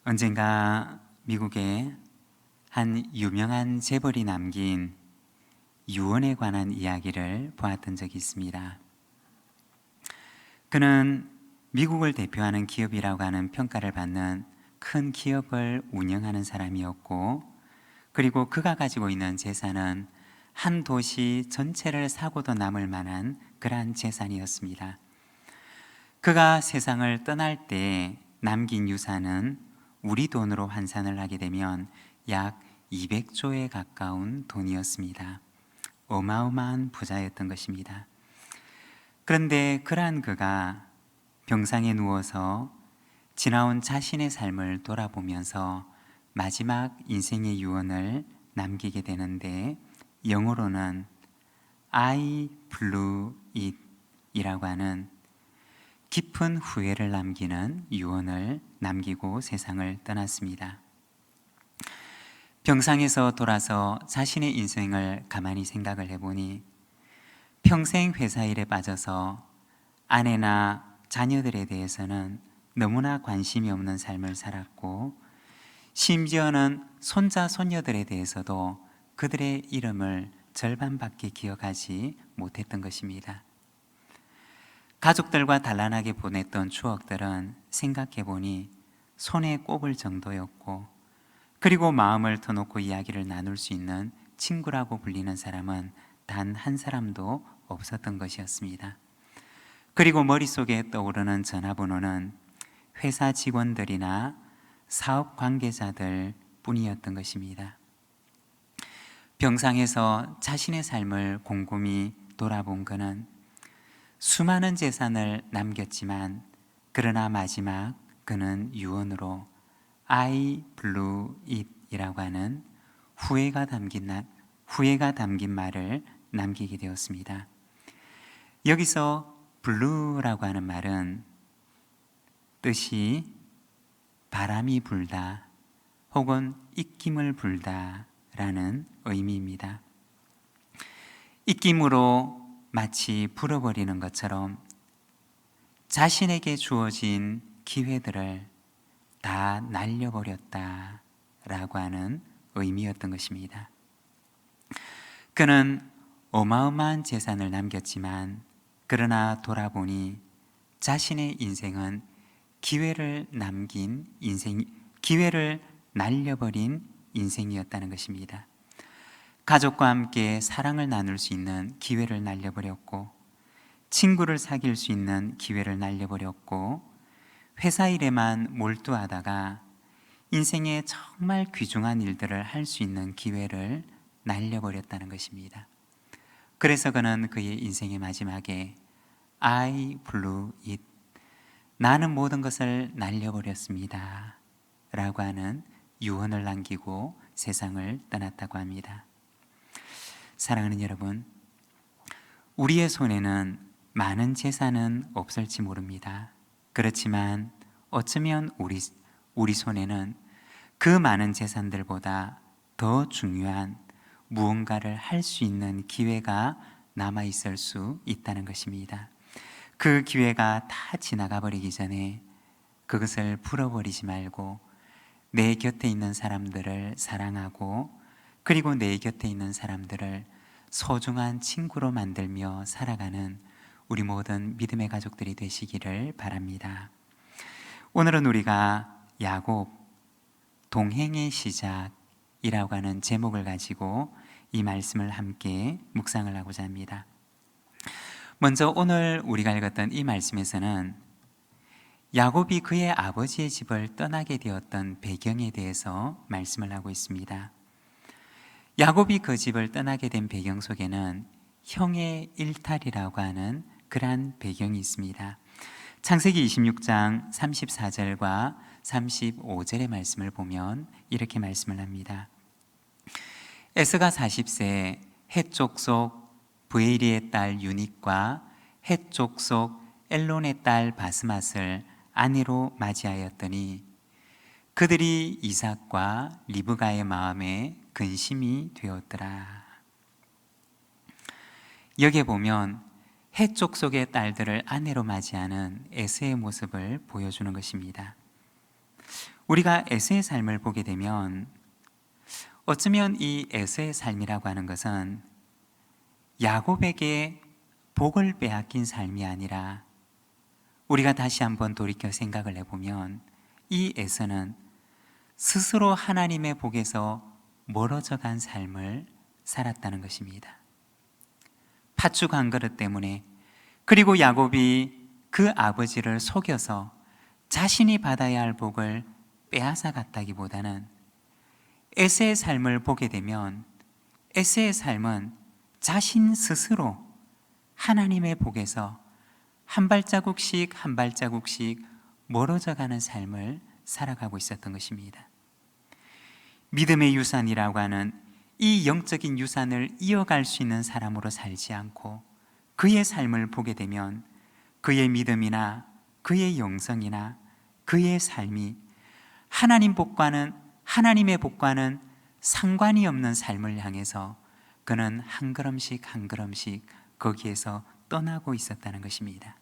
언젠가 미국의 한 유명한 재벌이 남긴 유언에 관한 이야기를 보았던 적이 있습니다. 그는 미국을 대표하는 기업이라고 하는 평가를 받는 큰 기업을 운영하는 사람이었고, 그리고 그가 가지고 있는 재산은 한 도시 전체를 사고도 남을 만한 그러한 재산이었습니다. 그가 세상을 떠날 때 남긴 유산은 우리 돈으로 환산을 하게 되면 약 200조에 가까운 돈이었습니다. 어마어마한 부자였던 것입니다. 그런데 그러한 그가 병상에 누워서 지나온 자신의 삶을 돌아보면서 마지막 인생의 유언을 남기게 되는데, 영어로는 I blew it 이라고 하는 깊은 후회를 남기는 유언을 남기고 세상을 떠났습니다. 병상에서 돌아서 자신의 인생을 가만히 생각을 해보니 평생 회사 일에 빠져서 아내나 자녀들에 대해서는 너무나 관심이 없는 삶을 살았고, 심지어는 손자, 손녀들에 대해서도 그들의 이름을 절반밖에 기억하지 못했던 것입니다. 가족들과 단란하게 보냈던 추억들은 생각해보니 손에 꼽을 정도였고, 그리고 마음을 터놓고 이야기를 나눌 수 있는 친구라고 불리는 사람은 단 한 사람도 없었던 것이었습니다. 그리고 머릿속에 떠오르는 전화번호는 회사 직원들이나 사업 관계자들 뿐이었던 것입니다. 병상에서 자신의 삶을 곰곰이 돌아본 그는 수많은 재산을 남겼지만, 그러나 마지막 그는 유언으로 I blew it 이라고 하는 후회가 담긴 말을 남기게 되었습니다. 여기서 blue라고 하는 말은 뜻이 바람이 불다 혹은 입김을 불다 라는 의미입니다. 입김으로 마치 불어버리는 것처럼 자신에게 주어진 기회들을 다 날려버렸다 라고 하는 의미였던 것입니다. 그는 어마어마한 재산을 남겼지만, 그러나 돌아보니 자신의 인생은 기회를 날려버린 인생이었다는 것입니다. 가족과 함께 사랑을 나눌 수 있는 기회를 날려버렸고, 친구를 사귈 수 있는 기회를 날려버렸고, 회사 일에만 몰두하다가 인생에 정말 귀중한 일들을 할 수 있는 기회를 날려버렸다는 것입니다. 그래서 그는 그의 인생의 마지막에 I blew it, 나는 모든 것을 날려버렸습니다 라고 하는 유언을 남기고 세상을 떠났다고 합니다. 사랑하는 여러분, 우리의 손에는 많은 재산은 없을지 모릅니다. 그렇지만 어쩌면 우리 손에는 그 많은 재산들보다 더 중요한 무언가를 할 수 있는 기회가 남아있을 수 있다는 것입니다. 그 기회가 다 지나가 버리기 전에 그것을 풀어버리지 말고 내 곁에 있는 사람들을 사랑하고, 그리고 내 곁에 있는 사람들을 소중한 친구로 만들며 살아가는 우리 모든 믿음의 가족들이 되시기를 바랍니다. 오늘은 우리가 야곱 동행의 시작이라고 하는 제목을 가지고 이 말씀을 함께 묵상을 하고자 합니다. 먼저 오늘 우리가 읽었던 이 말씀에서는 야곱이 그의 아버지의 집을 떠나게 되었던 배경에 대해서 말씀을 하고 있습니다. 야곱이 그 집을 떠나게 된 배경 속에는 형의 일탈이라고 하는 그러한 배경이 있습니다. 창세기 26장 34절과 35절의 말씀을 보면 이렇게 말씀을 합니다. 에스가 40세 헷 족속 브에리의 딸 유닉과 헷 족속 엘론의 딸 바스맛을 아내로 맞이하였더니 그들이 이삭과 리브가의 마음에 근심이 되었더라. 여기에 보면 헷 족속의 딸들을 아내로 맞이하는 에서의 모습을 보여주는 것입니다. 우리가 에서의 삶을 보게 되면 어쩌면 이 에서의 삶이라고 하는 것은 야곱에게 복을 빼앗긴 삶이 아니라 우리가 다시 한번 돌이켜 생각을 해보면 이 에서는 스스로 하나님의 복에서 멀어져 간 삶을 살았다는 것입니다. 팥죽 한 그릇 때문에, 그리고 야곱이 그 아버지를 속여서 자신이 받아야 할 복을 빼앗아 갔다기보다는 에서의 삶을 보게 되면 에서의 삶은 자신 스스로 하나님의 복에서 한 발자국씩 한 발자국씩 멀어져 가는 삶을 살아가고 있었던 것입니다. 믿음의 유산이라고 하는 이 영적인 유산을 이어갈 수 있는 사람으로 살지 않고 그의 삶을 보게 되면 그의 믿음이나 그의 영성이나 그의 삶이 하나님의 복과는 상관이 없는 삶을 향해서 그는 한 걸음씩 한 걸음씩 거기에서 떠나고 있었다는 것입니다.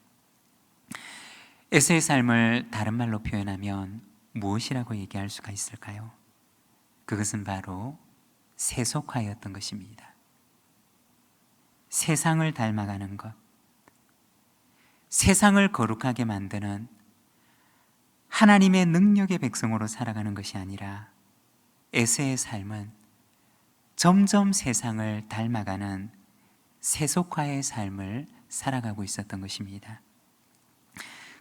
에서의 삶을 다른 말로 표현하면 무엇이라고 얘기할 수가 있을까요? 그것은 바로 세속화였던 것입니다. 세상을 닮아가는 것, 세상을 거룩하게 만드는 하나님의 능력의 백성으로 살아가는 것이 아니라 에서의 삶은 점점 세상을 닮아가는 세속화의 삶을 살아가고 있었던 것입니다.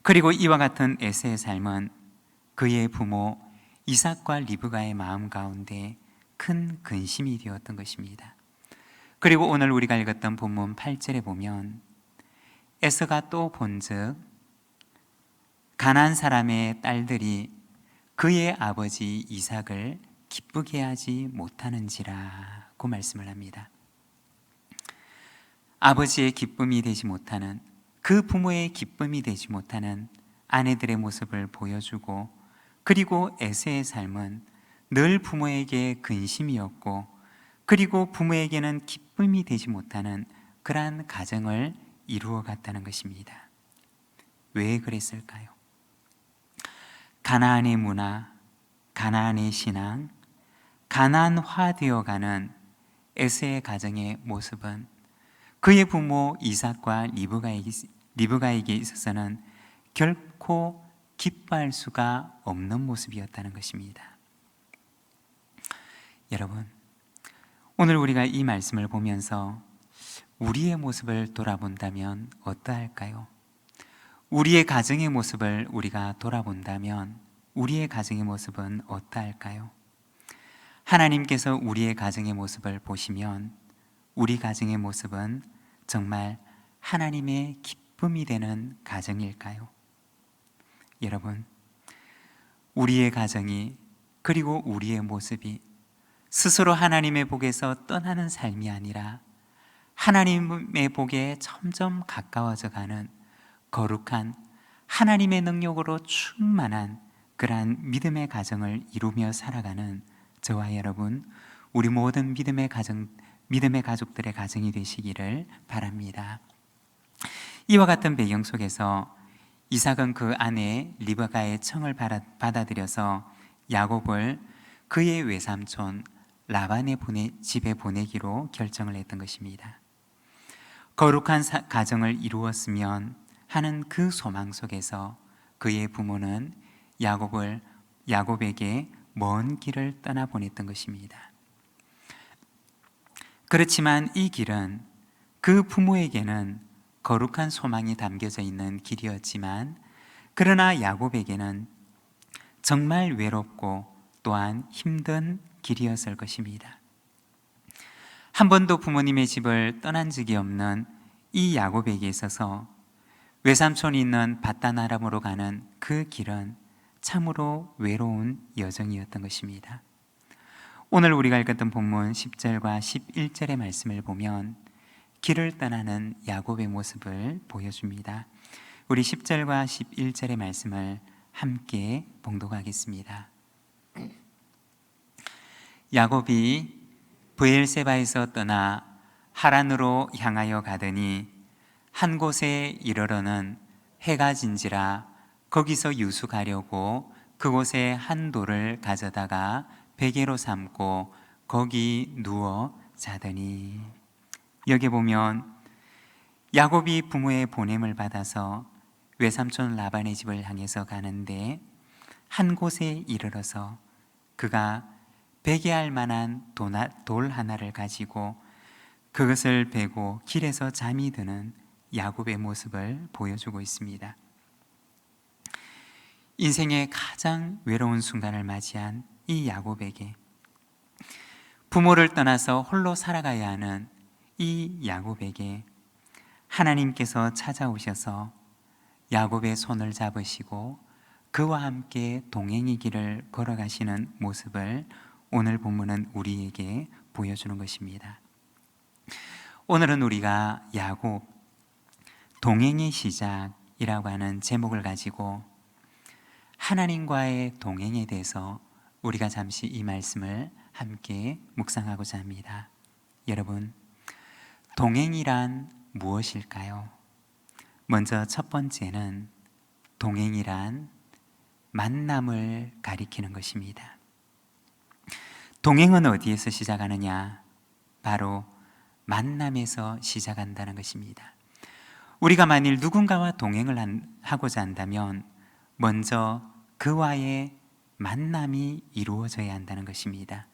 그리고 이와 같은 에서의 삶은 그의 부모 이삭과 리브가의 마음 가운데 큰 근심이 되었던 것입니다. 그리고 오늘 우리가 읽었던 본문 8절에 보면 에서가 또 본즉 가나안 사람의 딸들이 그의 아버지 이삭을 기쁘게 하지 못하는지라고 말씀을 합니다. 아버지의 기쁨이 되지 못하는, 그 부모의 기쁨이 되지 못하는 아내들의 모습을 보여주고, 그리고 에서의 삶은 늘 부모에게 근심이었고, 그리고 부모에게는 기쁨이 되지 못하는 그러한 가정을 이루어 갔다는 것입니다. 왜 그랬을까요? 가나안의 문화, 가나안의 신앙, 가나안화되어가는 에서의 가정의 모습은 그의 부모 이삭과 리브가에게 있어서는 결코 기뻐할 수가 없는 모습이었다는 것입니다. 여러분, 오늘 우리가 이 말씀을 보면서 우리의 모습을 돌아본다면 어떠할까요? 우리의 가정의 모습을 우리가 돌아본다면 우리의 가정의 모습은 어떠할까요? 하나님께서 우리의 가정의 모습을 보시면 우리 가정의 모습은 정말 하나님의 기쁨이 되는 가정일까요? 여러분, 우리의 가정이, 그리고 우리의 모습이 스스로 하나님의 복에서 떠나는 삶이 아니라 하나님의 복에 점점 가까워져 가는 거룩한 하나님의 능력으로 충만한 그러한 믿음의 가정을 이루며 살아가는 저와 여러분, 우리 모든 믿음의 가족들의 가정이 되시기를 바랍니다. 이와 같은 배경 속에서 이삭은 그 아내 리브가의 청을 받아들여서 야곱을 그의 외삼촌 라반의 집에 보내기로 결정을 했던 것입니다. 거룩한 가정을 이루었으면 하는 그 소망 속에서 그의 부모는 야곱에게 먼 길을 떠나보냈던 것입니다. 그렇지만 이 길은 그 부모에게는 거룩한 소망이 담겨져 있는 길이었지만, 그러나 야곱에게는 정말 외롭고 또한 힘든 길이었을 것입니다. 한 번도 부모님의 집을 떠난 적이 없는 이 야곱에게 있어서 외삼촌이 있는 밧단 아람으로 가는 그 길은 참으로 외로운 여정이었던 것입니다. 오늘 우리가 읽었던 본문 10절과 11절의 말씀을 보면 길을 떠나는 야곱의 모습을 보여줍니다. 우리 10절과 11절의 말씀을 함께 봉독하겠습니다. 야곱이 브엘세바에서 떠나 하란으로 향하여 가더니 한 곳에 이르러는 해가 진지라 거기서 유숙하려고 그곳에 한 돌을 가져다가 베개로 삼고 거기 누워 자더니. 여기 보면 야곱이 부모의 보냄을 받아서 외삼촌 라반의 집을 향해서 가는데 한 곳에 이르러서 그가 베개할 만한 돌 하나를 가지고 그것을 베고 길에서 잠이 드는 야곱의 모습을 보여주고 있습니다. 인생의 가장 외로운 순간을 맞이한 이 야곱에게, 부모를 떠나서 홀로 살아가야 하는 이 야곱에게 하나님께서 찾아오셔서 야곱의 손을 잡으시고 그와 함께 동행의 길을 걸어가시는 모습을 오늘 본문은 우리에게 보여주는 것입니다. 오늘은 우리가 야곱, 동행의 시작이라고 하는 제목을 가지고 하나님과의 동행에 대해서 우리가 잠시 이 말씀을 함께 묵상하고자 합니다. 여러분, 동행이란 무엇일까요? 먼저 첫 번째는 동행이란 만남을 가리키는 것입니다. 동행은 어디에서 시작하느냐? 바로 만남에서 시작한다는 것입니다. 우리가 만일 누군가와 동행을 하고자 한다면 먼저 그와의 만남이 이루어져야 한다는 것입니다.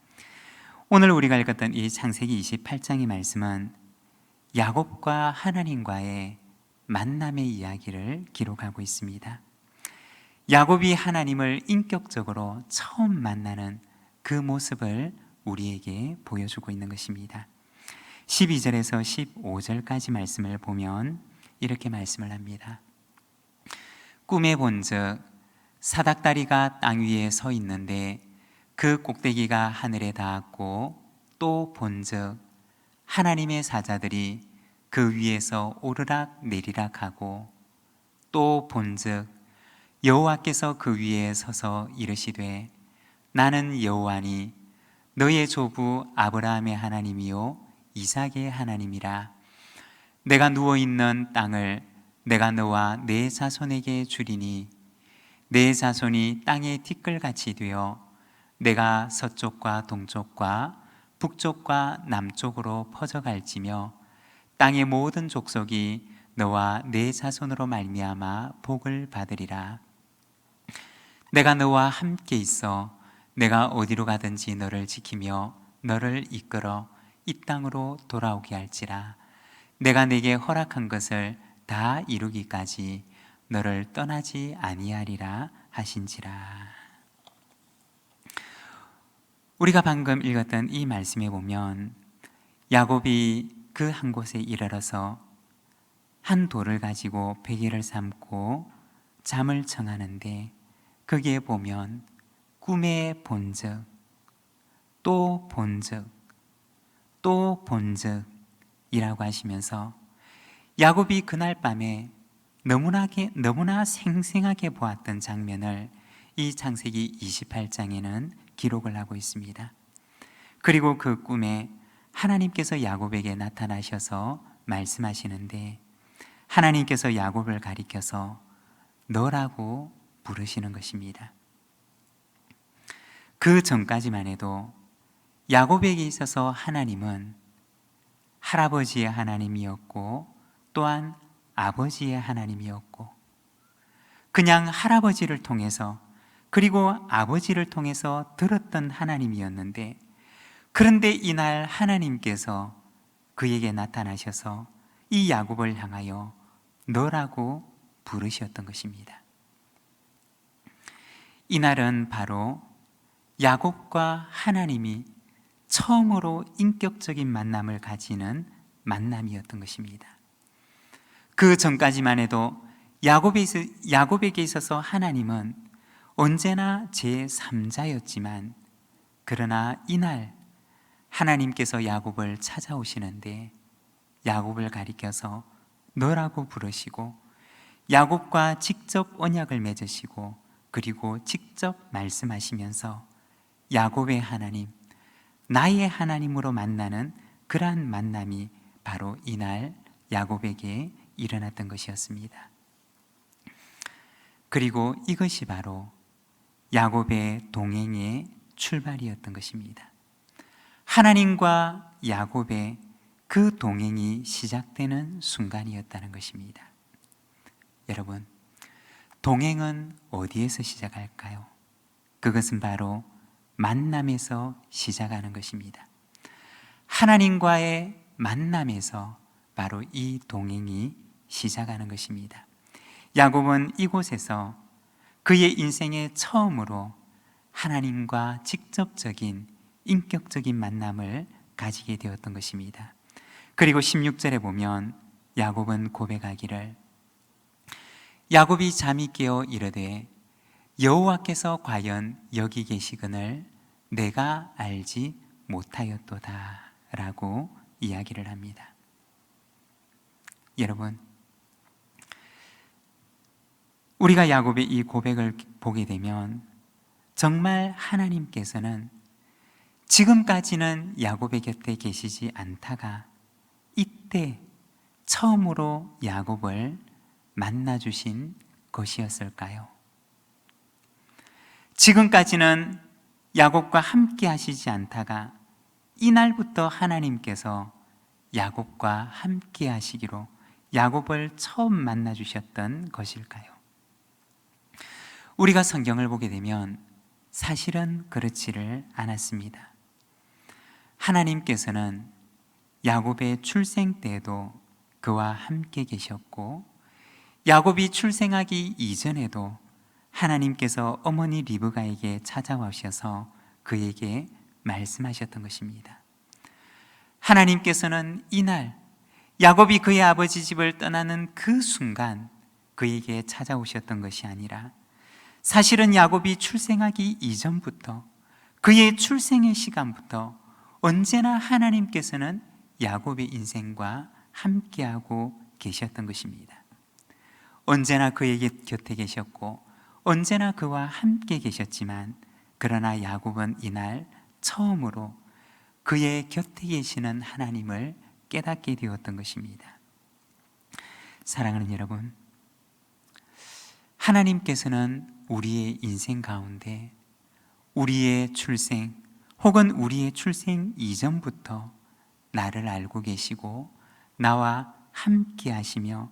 오늘 우리가 읽었던 이 창세기 28장의 말씀은 야곱과 하나님과의 만남의 이야기를 기록하고 있습니다. 야곱이 하나님을 인격적으로 처음 만나는 그 모습을 우리에게 보여주고 있는 것입니다. 12절에서 15절까지 말씀을 보면 이렇게 말씀을 합니다. 꿈에 본즉 사닥다리가 땅 위에 서 있는데 그 꼭대기가 하늘에 닿았고, 또 본즉 하나님의 사자들이 그 위에서 오르락 내리락 하고, 또 본즉 여호와께서 그 위에 서서 이르시되 나는 여호와니 너의 조부 아브라함의 하나님이요 이삭의 하나님이라. 내가 누워있는 땅을 내가 너와 내 자손에게 주리니 내 자손이 땅의 티끌같이 되어 내가 서쪽과 동쪽과 북쪽과 남쪽으로 퍼져갈지며 땅의 모든 족속이 너와 내 자손으로 말미암아 복을 받으리라. 내가 너와 함께 있어 내가 어디로 가든지 너를 지키며 너를 이끌어 이 땅으로 돌아오게 할지라. 내가 네게 허락한 것을 다 이루기까지 너를 떠나지 아니하리라 하신지라. 우리가 방금 읽었던 이 말씀에 보면 야곱이 그 한 곳에 이르러서 한 돌을 가지고 베개를 삼고 잠을 청하는데, 거기에 보면 꿈에 본즉 또 본즉 또 본즉 이라고 하시면서 야곱이 그날 밤에 너무나 생생하게 보았던 장면을 이 창세기 28장에는 기록을 하고 있습니다. 그리고 그 꿈에 하나님께서 야곱에게 나타나셔서 말씀하시는데, 하나님께서 야곱을 가리켜서 너라고 부르시는 것입니다. 그 전까지만 해도 야곱에게 있어서 하나님은 할아버지의 하나님이었고 또한 아버지의 하나님이었고, 그냥 할아버지를 통해서 그리고 아버지를 통해서 들었던 하나님이었는데, 그런데 이날 하나님께서 그에게 나타나셔서 이 야곱을 향하여 너라고 부르셨던 것입니다. 이날은 바로 야곱과 하나님이 처음으로 인격적인 만남을 가지는 만남이었던 것입니다. 그 전까지만 해도 야곱에게 있어서 하나님은 언제나 제3자였지만, 그러나 이날 하나님께서 야곱을 찾아오시는데 야곱을 가리켜서 너라고 부르시고 야곱과 직접 언약을 맺으시고 그리고 직접 말씀하시면서 야곱의 하나님, 나의 하나님으로 만나는 그러한 만남이 바로 이날 야곱에게 일어났던 것이었습니다. 그리고 이것이 바로 야곱의 동행의 출발이었던 것입니다. 하나님과 야곱의 그 동행이 시작되는 순간이었다는 것입니다. 여러분, 동행은 어디에서 시작할까요? 그것은 바로 만남에서 시작하는 것입니다. 하나님과의 만남에서 바로 이 동행이 시작하는 것입니다. 야곱은 이곳에서 그의 인생의 처음으로 하나님과 직접적인 인격적인 만남을 가지게 되었던 것입니다. 그리고 16절에 보면 야곱은 고백하기를, 야곱이 잠이 깨어 이르되 여호와께서 과연 여기 계시거늘 내가 알지 못하였도다 라고 이야기를 합니다. 여러분, 우리가 야곱의 이 고백을 보게 되면 정말 하나님께서는 지금까지는 야곱의 곁에 계시지 않다가 이때 처음으로 야곱을 만나주신 것이었을까요? 지금까지는 야곱과 함께 하시지 않다가 이날부터 하나님께서 야곱과 함께 하시기로 야곱을 처음 만나주셨던 것일까요? 우리가 성경을 보게 되면 사실은 그렇지를 않았습니다. 하나님께서는 야곱의 출생 때에도 그와 함께 계셨고, 야곱이 출생하기 이전에도 하나님께서 어머니 리브가에게 찾아오셔서 그에게 말씀하셨던 것입니다. 하나님께서는 이날 야곱이 그의 아버지 집을 떠나는 그 순간 그에게 찾아오셨던 것이 아니라 사실은 야곱이 출생하기 이전부터, 그의 출생의 시간부터 언제나 하나님께서는 야곱의 인생과 함께하고 계셨던 것입니다. 언제나 그의 곁에 계셨고 언제나 그와 함께 계셨지만, 그러나 야곱은 이날 처음으로 그의 곁에 계시는 하나님을 깨닫게 되었던 것입니다. 사랑하는 여러분, 하나님께서는 우리의 인생 가운데 우리의 출생 혹은 우리의 출생 이전부터 나를 알고 계시고 나와 함께 하시며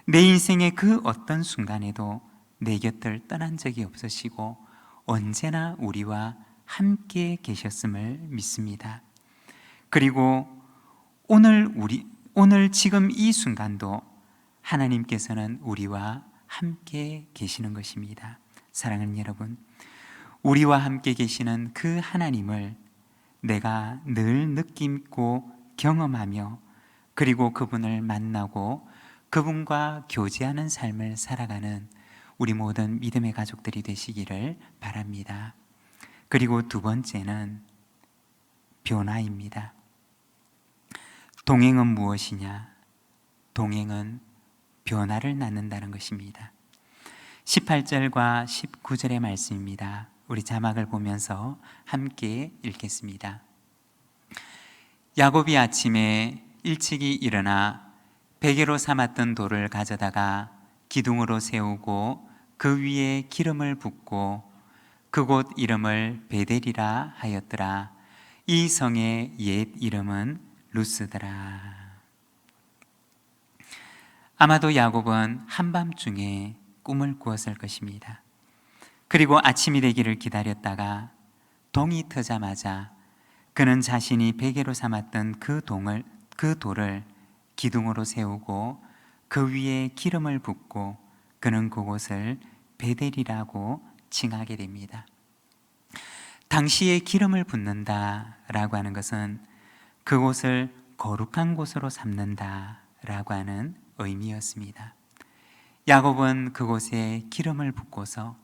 내 인생의 그 어떤 순간에도 내 곁을 떠난 적이 없으시고 언제나 우리와 함께 계셨음을 믿습니다. 그리고 오늘 지금 이 순간도 하나님께서는 우리와 함께 계시는 것입니다. 사랑하는 여러분, 우리와 함께 계시는 그 하나님을 내가 늘 느끼고 경험하며 그리고 그분을 만나고 그분과 교제하는 삶을 살아가는 우리 모든 믿음의 가족들이 되시기를 바랍니다. 그리고 두 번째는 변화입니다. 동행은 무엇이냐? 동행은 변화를 낳는다는 것입니다. 18절과 19절의 말씀입니다. 우리 자막을 보면서 함께 읽겠습니다. 야곱이 아침에 일찍이 일어나 베개로 삼았던 돌을 가져다가 기둥으로 세우고 그 위에 기름을 붓고 그곳 이름을 베델이라 하였더라. 이 성의 옛 이름은 루스더라. 아마도 야곱은 한밤중에 꿈을 꾸었을 것입니다. 그리고 아침이 되기를 기다렸다가 동이 트자마자 그는 자신이 베개로 삼았던 그 돌을 기둥으로 세우고 그 위에 기름을 붓고 그는 그곳을 베델이라고 칭하게 됩니다. 당시에 기름을 붓는다라고 하는 것은 그곳을 거룩한 곳으로 삼는다라고 하는 의미였습니다. 야곱은 그곳에 기름을 붓고서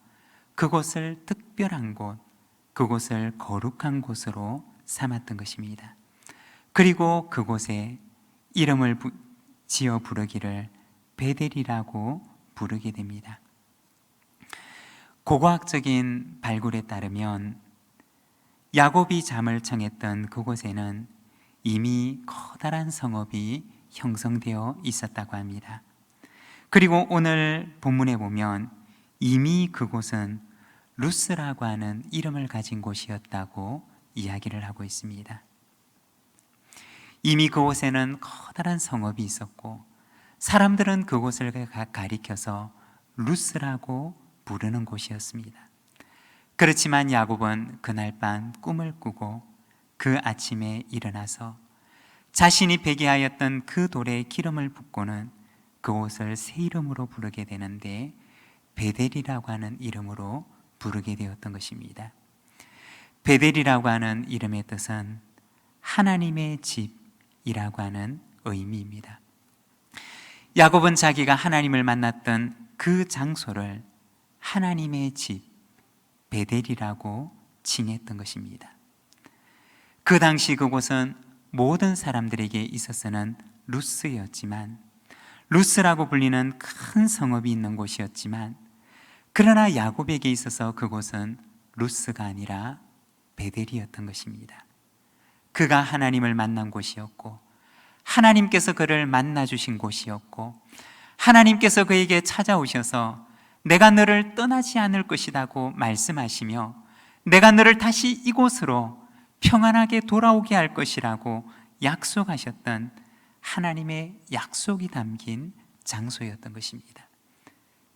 그곳을 특별한 곳, 그곳을 거룩한 곳으로 삼았던 것입니다. 그리고 그곳에 이름을 지어 부르기를 베델이라고 부르게 됩니다. 고고학적인 발굴에 따르면 야곱이 잠을 청했던 그곳에는 이미 커다란 성읍이 형성되어 있었다고 합니다. 그리고 오늘 본문에 보면 이미 그곳은 루스라고 하는 이름을 가진 곳이었다고 이야기를 하고 있습니다. 이미 그곳에는 커다란 성읍이 있었고 사람들은 그곳을 가리켜서 루스라고 부르는 곳이었습니다. 그렇지만 야곱은 그날 밤 꿈을 꾸고 그 아침에 일어나서 자신이 베개하였던 그 돌에 기름을 붓고는 그곳을 새 이름으로 부르게 되는데 베델이라고 하는 이름으로 부르게 되었던 것입니다. 베델이라고 하는 이름의 뜻은 하나님의 집이라고 하는 의미입니다. 야곱은 자기가 하나님을 만났던 그 장소를 하나님의 집 베델이라고 칭했던 것입니다. 그 당시 그곳은 모든 사람들에게 있어서는 루스였지만, 루스라고 불리는 큰 성읍이 있는 곳이었지만, 그러나 야곱에게 있어서 그곳은 루스가 아니라 베델이었던 것입니다. 그가 하나님을 만난 곳이었고, 하나님께서 그를 만나 주신 곳이었고, 하나님께서 그에게 찾아오셔서 내가 너를 떠나지 않을 것이라고 말씀하시며 내가 너를 다시 이곳으로 평안하게 돌아오게 할 것이라고 약속하셨던 하나님의 약속이 담긴 장소였던 것입니다.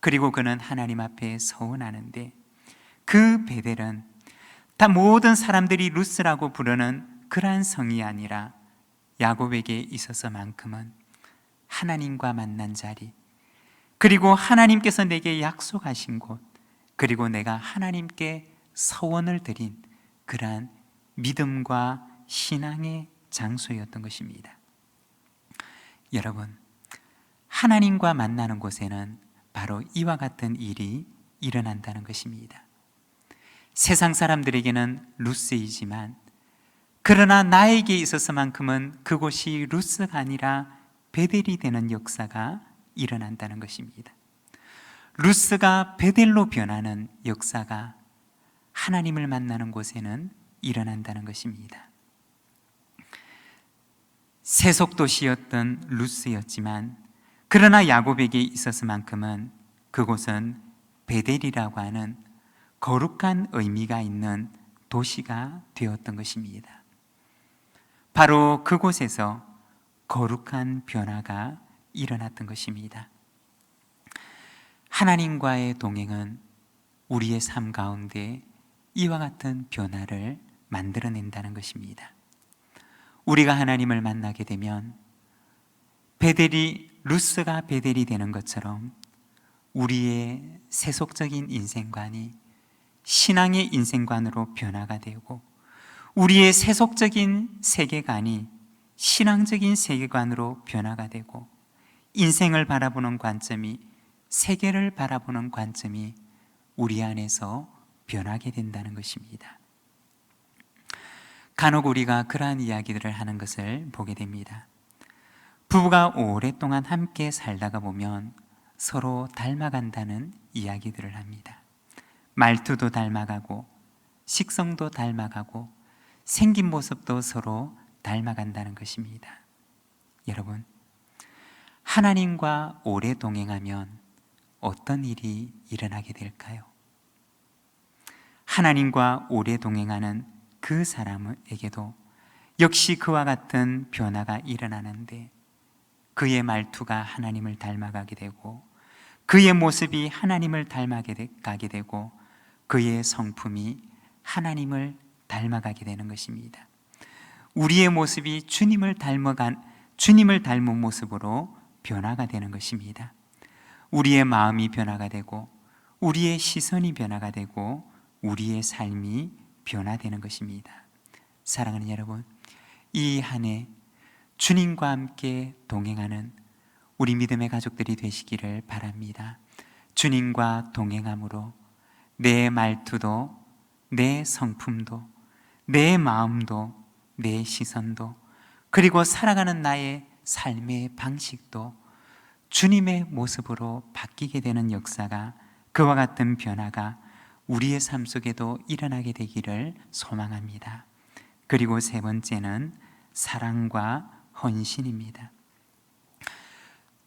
그리고 그는 하나님 앞에 서원하는데 그 베델은 다 모든 사람들이 루스라고 부르는 그러한 성이 아니라 야곱에게 있어서만큼은 하나님과 만난 자리, 그리고 하나님께서 내게 약속하신 곳, 그리고 내가 하나님께 서원을 드린 그러한 믿음과 신앙의 장소였던 것입니다. 여러분, 하나님과 만나는 곳에는 바로 이와 같은 일이 일어난다는 것입니다. 세상 사람들에게는 루스이지만 그러나 나에게 있어서만큼은 그곳이 루스가 아니라 베델이 되는 역사가 일어난다는 것입니다. 루스가 베델로 변하는 역사가 하나님을 만나는 곳에는 일어난다는 것입니다. 세속도시였던 루스였지만 그러나 야곱에게 있어서만큼은 그곳은 베델이라고 하는 거룩한 의미가 있는 도시가 되었던 것입니다. 바로 그곳에서 거룩한 변화가 일어났던 것입니다. 하나님과의 동행은 우리의 삶 가운데 이와 같은 변화를 만들어낸다는 것입니다. 우리가 하나님을 만나게 되면 베델이 루스가 베델이 되는 것처럼 우리의 세속적인 인생관이 신앙의 인생관으로 변화가 되고 우리의 세속적인 세계관이 신앙적인 세계관으로 변화가 되고 인생을 바라보는 관점이, 세계를 바라보는 관점이 우리 안에서 변하게 된다는 것입니다. 간혹 우리가 그러한 이야기들을 하는 것을 보게 됩니다. 부부가 오랫동안 함께 살다가 보면 서로 닮아간다는 이야기들을 합니다. 말투도 닮아가고 식성도 닮아가고 생긴 모습도 서로 닮아간다는 것입니다. 여러분, 하나님과 오래 동행하면 어떤 일이 일어나게 될까요? 하나님과 오래 동행하는 그 사람에게도 역시 그와 같은 변화가 일어나는데 그의 말투가 하나님을 닮아가게 되고 그의 모습이 하나님을 닮아가게 되고 그의 성품이 하나님을 닮아가게 되는 것입니다. 우리의 모습이 주님을 닮은 모습으로 변화가 되는 것입니다. 우리의 마음이 변화가 되고 우리의 시선이 변화가 되고 우리의 삶이 변화되는 것입니다. 사랑하는 여러분, 이 한 해 주님과 함께 동행하는 우리 믿음의 가족들이 되시기를 바랍니다. 주님과 동행함으로 내 말투도, 내 성품도, 내 마음도, 내 시선도, 그리고 살아가는 나의 삶의 방식도 주님의 모습으로 바뀌게 되는 역사가, 그와 같은 변화가 우리의 삶 속에도 일어나게 되기를 소망합니다. 그리고 세 번째는 사랑과 헌신입니다.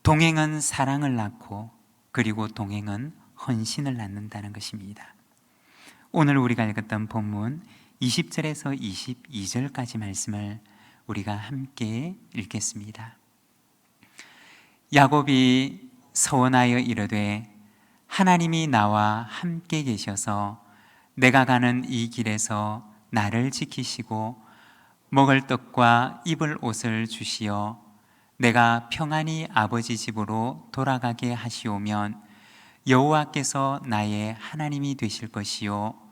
동행은 사랑을 낳고 그리고 동행은 헌신을 낳는다는 것입니다. 오늘 우리가 읽었던 본문 20절에서 22절까지 말씀을 우리가 함께 읽겠습니다. 야곱이 서원하여 이르되 하나님이 나와 함께 계셔서 내가 가는 이 길에서 나를 지키시고 먹을 떡과 입을 옷을 주시어 내가 평안히 아버지 집으로 돌아가게 하시오면 여호와께서 나의 하나님이 되실 것이요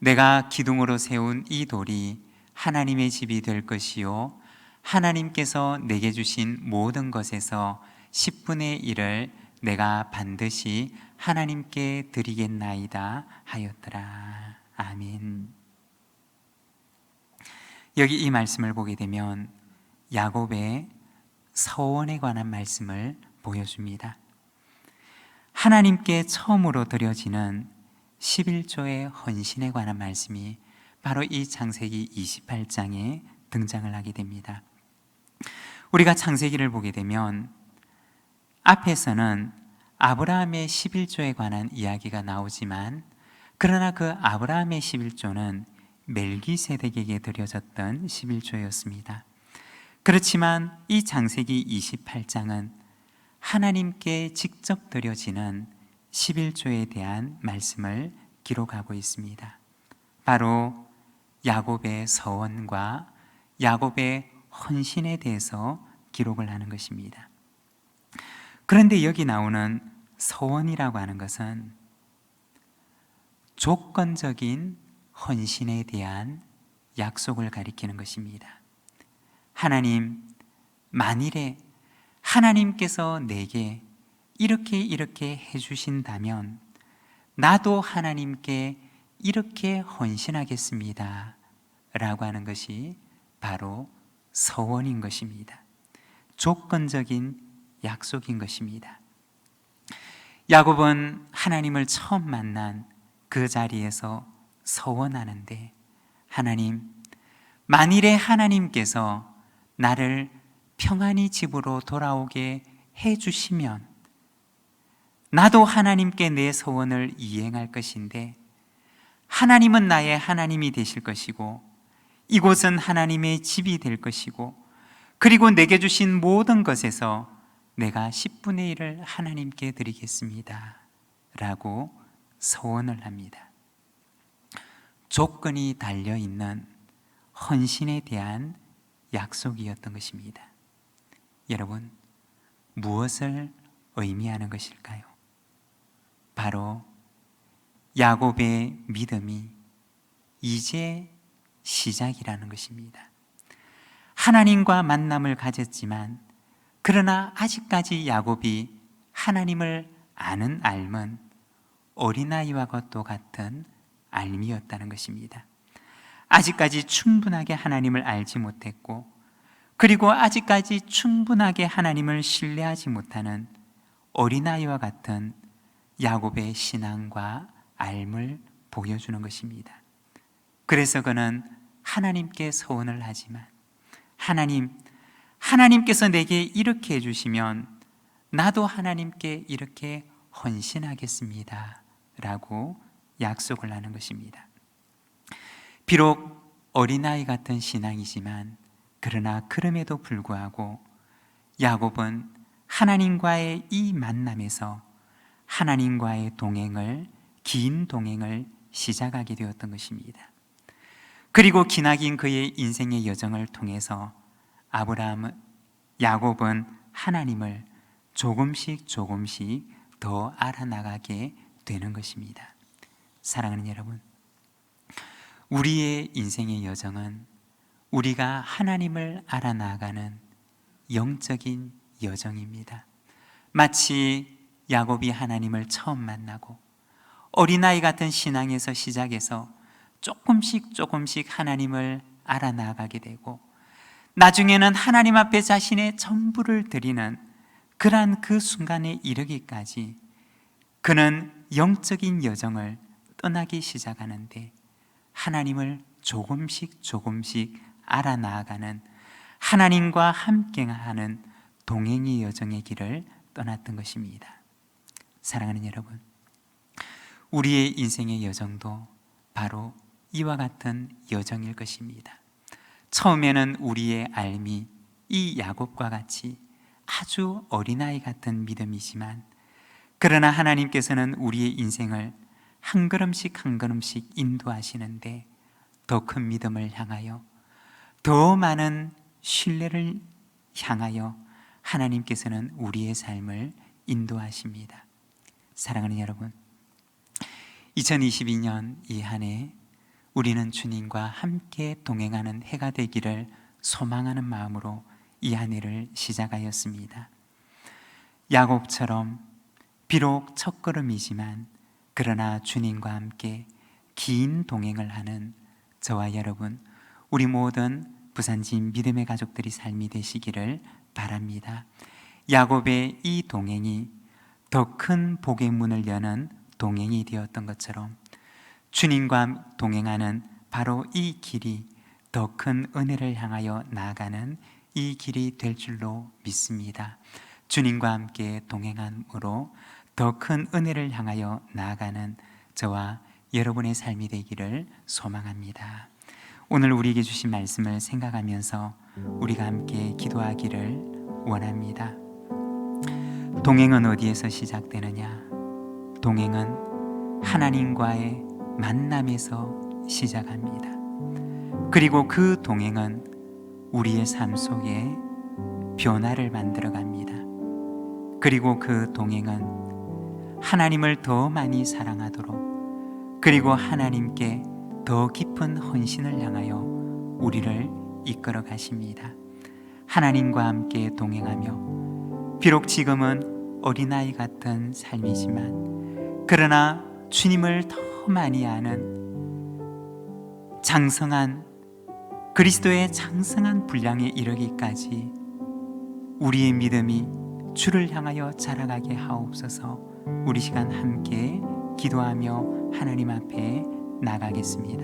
내가 기둥으로 세운 이 돌이 하나님의 집이 될 것이요 하나님께서 내게 주신 모든 것에서 10분의 1을 내가 반드시 하나님께 드리겠나이다 하였더라. 아멘. 여기 이 말씀을 보게 되면 야곱의 서원에 관한 말씀을 보여줍니다. 하나님께 처음으로 드려지는 11조의 헌신에 관한 말씀이 바로 이 창세기 28장에 등장을 하게 됩니다. 우리가 창세기를 보게 되면 앞에서는 아브라함의 11조에 관한 이야기가 나오지만 그러나 그 아브라함의 11조는 멜기세덱에게 드려졌던 11조였습니다. 그렇지만 이 창세기 28장은 하나님께 직접 드려지는 11조에 대한 말씀을 기록하고 있습니다. 바로 야곱의 서원과 야곱의 헌신에 대해서 기록을 하는 것입니다. 그런데 여기 나오는 서원이라고 하는 것은 조건적인 헌신에 대한 약속을 가리키는 것입니다. 하나님, 만일에 하나님께서 내게 이렇게 해주신다면 나도 하나님께 이렇게 헌신하겠습니다 라고 하는 것이 바로 서원인 것입니다. 조건적인 약속인 것입니다. 야곱은 하나님을 처음 만난 그 자리에서 서원하는데, 하나님, 만일에 하나님께서 나를 평안히 집으로 돌아오게 해주시면 나도 하나님께 내 소원을 이행할 것인데, 하나님은 나의 하나님이 되실 것이고 이곳은 하나님의 집이 될 것이고 그리고 내게 주신 모든 것에서 내가 10분의 1을 하나님께 드리겠습니다 라고 소원을 합니다. 조건이 달려있는 헌신에 대한 약속이었던 것입니다. 여러분, 무엇을 의미하는 것일까요? 바로 야곱의 믿음이 이제 시작이라는 것입니다. 하나님과 만남을 가졌지만 그러나 아직까지 야곱이 하나님을 아는 알은 어린아이와 같은 알미였다는 것입니다. 아직까지 충분하게 하나님을 알지 못했고 그리고 아직까지 충분하게 하나님을 신뢰하지 못하는 어린아이와 같은 야곱의 신앙과 알을 보여주는 것입니다. 그래서 그는 하나님께 소원을 하지만 하나님께서 내게 이렇게 해주시면 나도 하나님께 이렇게 헌신하겠습니다 라고 약속을 하는 것입니다. 비록 어린아이 같은 신앙이지만 그러나 그럼에도 불구하고 야곱은 하나님과의 이 만남에서 하나님과의 긴 동행을 시작하게 되었던 것입니다. 그리고 기나긴 그의 인생의 여정을 통해서 야곱은 하나님을 조금씩 더 알아나가게 되는 것입니다. 사랑하는 여러분, 우리의 인생의 여정은 우리가 하나님을 알아나가는 영적인 여정입니다. 마치 야곱이 하나님을 처음 만나고 어린아이 같은 신앙에서 시작해서 조금씩 하나님을 알아나가게 되고 나중에는 하나님 앞에 자신의 전부를 드리는 그러한 그 순간에 이르기까지 그는 영적인 여정을 떠나기 시작하는데 하나님을 조금씩 알아나가는 하나님과 함께하는 동행의 여정의 길을 떠났던 것입니다. 사랑하는 여러분, 우리의 인생의 여정도 바로 이와 같은 여정일 것입니다. 처음에는 우리의 삶이 이 야곱과 같이 아주 어린아이 같은 믿음이지만, 그러나 하나님께서는 우리의 인생을 한 걸음씩 한 걸음씩 인도하시는데, 더 큰 믿음을 향하여, 더 많은 신뢰를 향하여 하나님께서는 우리의 삶을 인도하십니다. 사랑하는 여러분, 2022년 이 한 해 우리는 주님과 함께 동행하는 해가 되기를 소망하는 마음으로 이 한 해를 시작하였습니다. 야곱처럼 비록 첫걸음이지만 그러나 주님과 함께 긴 동행을 하는 저와 여러분, 우리 모든 부산진 믿음의 가족들이 삶이 되시기를 바랍니다. 야곱의 이 동행이 더 큰 복의 문을 여는 동행이 되었던 것처럼, 주님과 동행하는 바로 이 길이 더 큰 은혜를 향하여 나아가는 이 길이 될 줄로 믿습니다. 주님과 함께 동행함으로 더 큰 은혜를 향하여 나아가는 저와 여러분의 삶이 되기를 소망합니다. 오늘 우리에게 주신 말씀을 생각하면서 우리가 함께 기도하기를 원합니다. 동행은 어디에서 시작되느냐? 동행은 하나님과의 만남에서 시작합니다. 그리고 그 동행은 우리의 삶 속에 변화를 만들어 갑니다. 그리고 그 동행은 하나님을 더 많이 사랑하도록, 그리고 하나님께 더 깊은 헌신을 향하여 우리를 이끌어 가십니다. 하나님과 함께 동행하며, 비록 지금은 어린아이 같은 삶이지만 그러나 주님을 더 많이 아는 장성한 그리스도의 장성한 분량에 이르기까지 우리의 믿음이 주를 향하여 자라가게 하옵소서. 우리 시간 함께 기도하며 하나님 앞에 나가겠습니다.